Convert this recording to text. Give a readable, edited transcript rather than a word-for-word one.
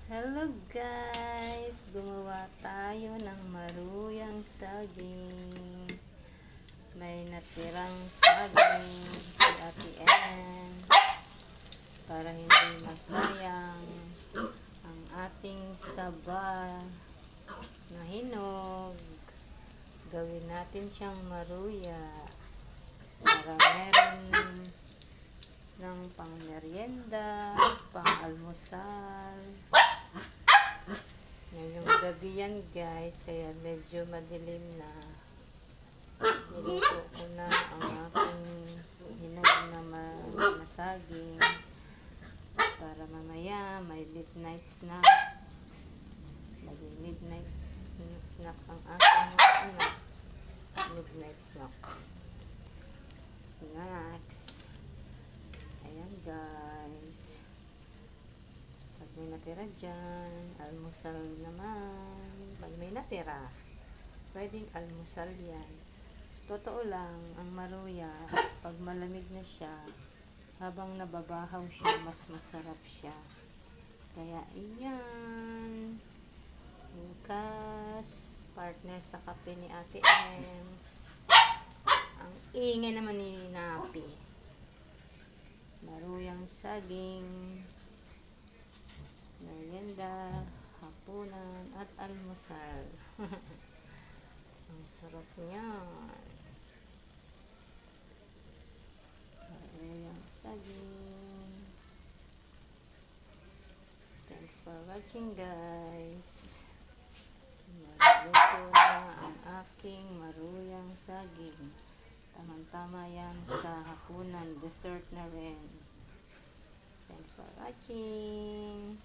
Hello guys! Gumawa tayo ng maruyang saging. May natirang saging si Ate Ems para hindi masayang ang ating saba na hinog. Gawin natin siyang maruya para meron ng pang-merienda, pang-almusal. Ngayong gabi yan guys, kaya medyo madilim na. Niluto ko na ang aking hinog na saging para mamaya may midnight snacks. Maging midnight snacks ang aking midnight snacks. Ayan guys. Pag may natira dyan, almusal naman. Pag may natira, pwedeng almusal yan. Totoo lang, ang maruya, pag malamig na siya, habang nababahaw siya, mas masarap siya. Kaya iyan, bukas, partner sa kape ni Ate Ems. Ang ingay naman ni Napi. Maruyang saging, merienda, hapunan, at almusal. Ang sarap niyan. Maruyang saging. Thanks for watching guys. Maluto na ang aking maruyang saging. Tamang-tama yan sa hapunan. Dessert na rin. Thanks for watching.